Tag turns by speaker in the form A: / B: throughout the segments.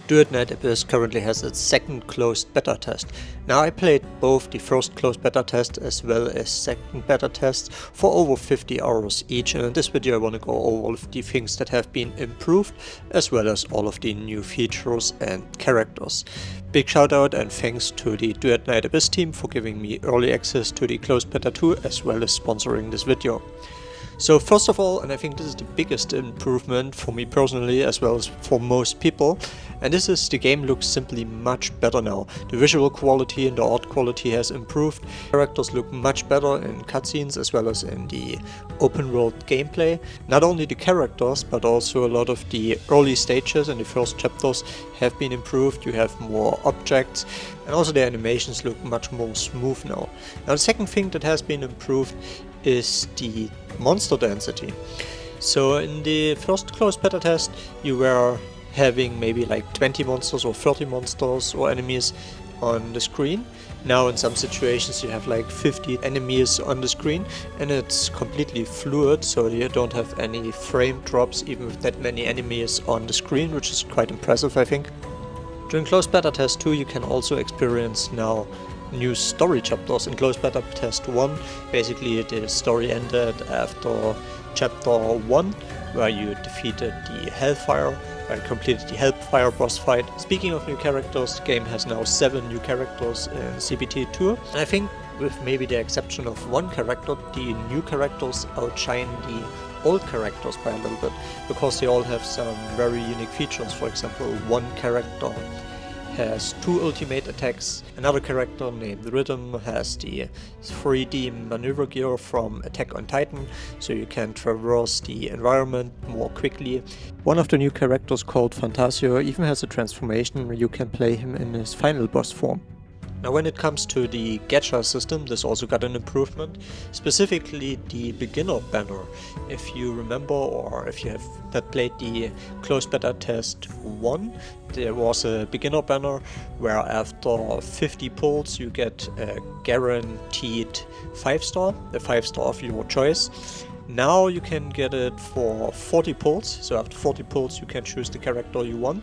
A: Duet currently has its second closed beta test. Now I played both the first closed beta test as well as second beta test for over 50 hours each, and in this video I want to go over all of the things that have been improved as well as all of the new features and characters. Big shout out and thanks to the Duet Night Abyss team for giving me early access to the closed beta 2 as well as sponsoring this video. So first of all, and I think this is the biggest improvement for me personally as well as for most people, and this is the game looks simply much better now. The visual quality and the art quality has improved. Characters look much better in cutscenes as well as in the open world gameplay. Not only the characters but also a lot of the early stages and the first chapters have been improved. You have more objects and also the animations look much more smooth now. Now the second thing that has been improved is the monster density. So in the first closed beta test you were having maybe like 20 monsters or 30 monsters or enemies on the screen. Now in some situations you have like 50 enemies on the screen and it's completely fluid, so you don't have any frame drops even with that many enemies on the screen, which is quite impressive I think. During closed beta test 2 you can also experience now new story chapters. In closed beta test 1 basically the story ended after chapter 1 where you defeated the Hellfire and completed the Hellfire boss fight. Speaking of new characters, the game has now 7 new characters in CBT2, and I think with maybe the exception of one character, the new characters outshine the old characters by a little bit because they all have some very unique features. For example, one character has 2 ultimate attacks, another character named Rhythm has the 3D maneuver gear from Attack on Titan, so you can traverse the environment more quickly. One of the new characters called Fantasio even has a transformation where you can play him in his final boss form. Now when it comes to the gacha system, this also got an improvement, specifically the beginner banner. If you remember, or if you have not played the closed beta test 1, there was a beginner banner where after 50 pulls you get a guaranteed 5-star, a 5-star of your choice. Now you can get it for 40 pulls, so after 40 pulls you can choose the character you want,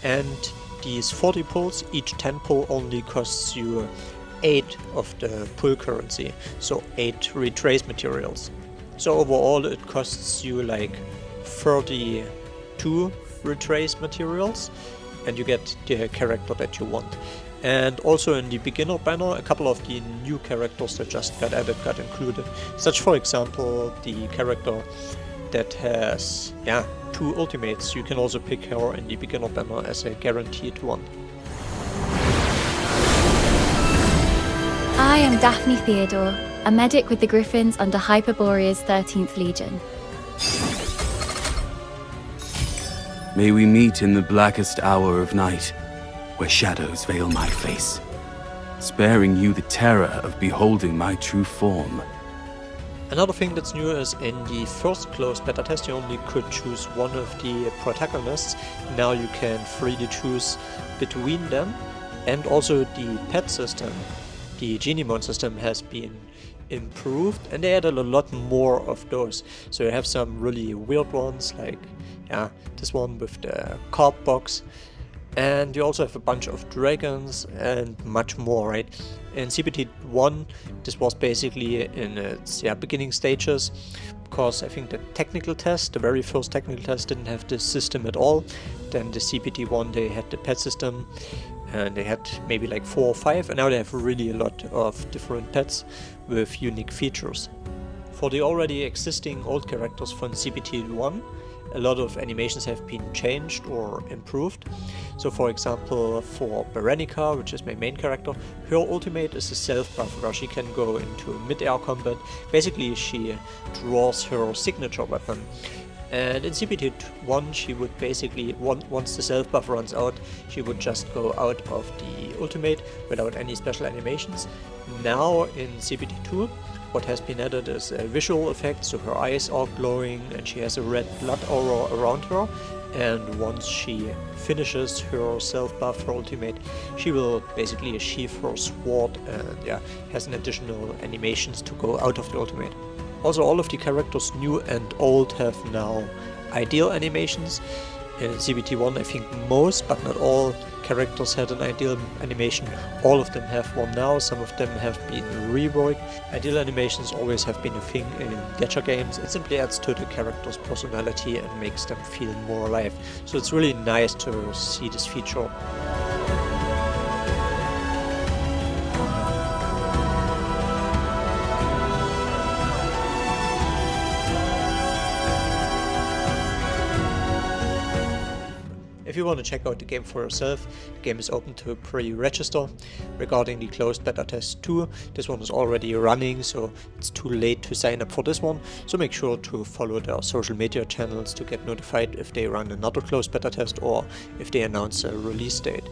A: and these 40 pulls, each 10 pull only costs you 8 of the pull currency, so 8 retrace materials. So overall it costs you like 32 retrace materials and you get the character that you want. And also in the beginner banner a couple of the new characters that just got added got included, such for example the character that has 2 ultimates. You can also pick her in the beginner banner as a guaranteed one.
B: I am Daphne Theodore, a medic with the Griffins under Hyperborea's 13th Legion.
C: May we meet in the blackest hour of night, where shadows veil my face, sparing you the terror of beholding my true form.
A: Another thing that's new is in the first closed beta test you only could choose one of the protagonists. Now you can freely choose between them, and also the pet system, the Genimon system, has been improved and they added a lot more of those. So you have some really weird ones like this one with the carp box, and you also have a bunch of dragons and much more, right? In CBT1 this was basically in its beginning stages, because I think the technical test, the very first technical test, didn't have this system at all. Then the CBT1 they had the pet system and they had maybe like 4 or 5, and now they have really a lot of different pets with unique features. For the already existing old characters from CBT1, a lot of animations have been changed or improved. So for example, for Berenica, which is my main character, her ultimate is a self-buff where she can go into mid-air combat. Basically she draws her signature weapon. And in CBT1 she would basically, once the self-buff runs out, she would just go out of the ultimate without any special animations. Now in CBT2 what has been added is a visual effect, so her eyes are glowing and she has a red blood aura around her, and once she finishes her self-buff, her ultimate, she will basically sheath her sword and has an additional animations to go out of the ultimate. Also all of the characters new and old have now ideal animations. In CBT1 I think most, but not all, characters had an ideal animation. All of them have one now, some of them have been reworked. Ideal animations always have been a thing in gacha games. It simply adds to the character's personality and makes them feel more alive. So it's really nice to see this feature. If you want to check out the game for yourself, the game is open to pre-register. Regarding the closed beta test 2, this one is already running, so it's too late to sign up for this one. So make sure to follow their social media channels to get notified if they run another closed beta test or if they announce a release date.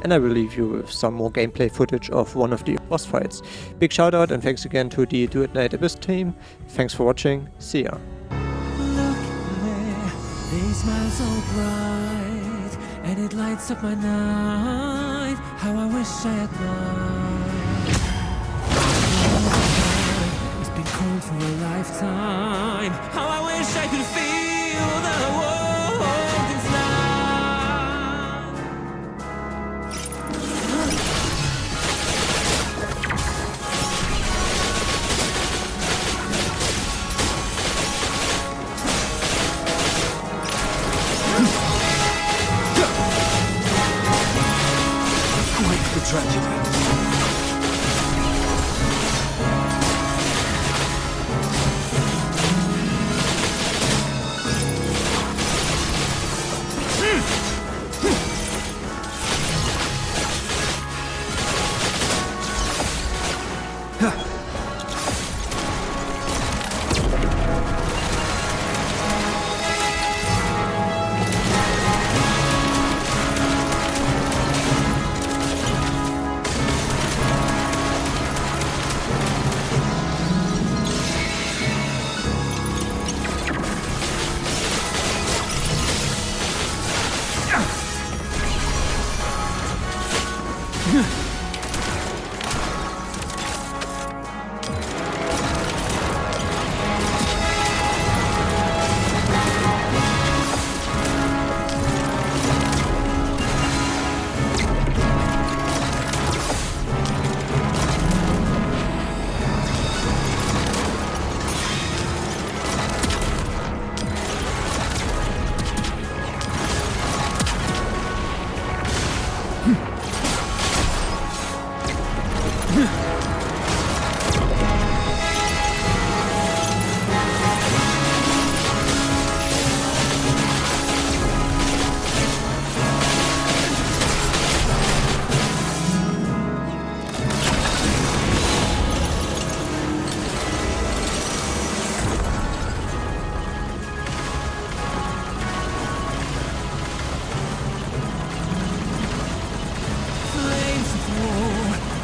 A: And I will leave you with some more gameplay footage of one of the boss fights. Big shout out and thanks again to the Duet Night Abyss team. Thanks for watching, see ya.
D: Look there, they smile so bright, and it lights up my night. How I wish I had mine. It's been cold for a lifetime. How I wish I could feel the warmth inside.
C: The tragedy.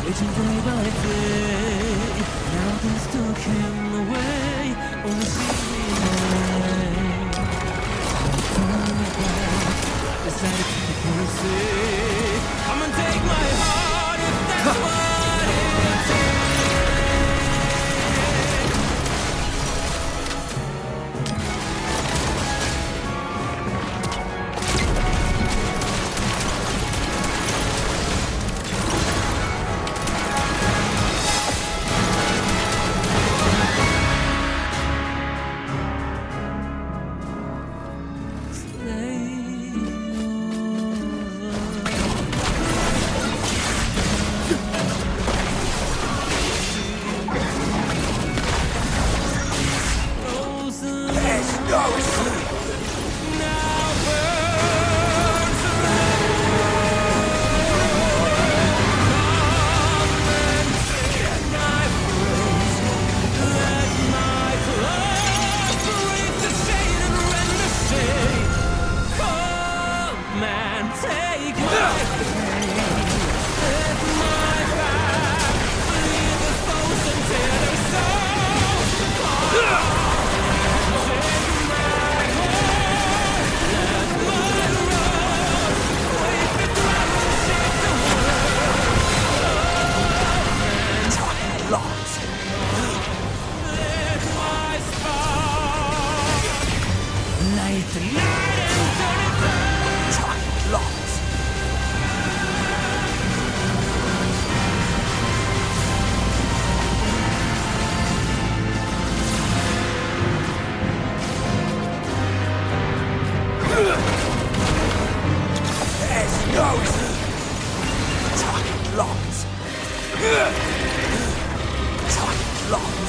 D: Waiting day by day, now been stuck in the way, only see me away. Turning back, decided to be crazy. Come and take my heart if that's what it takes.
E: Target locked. Target locked.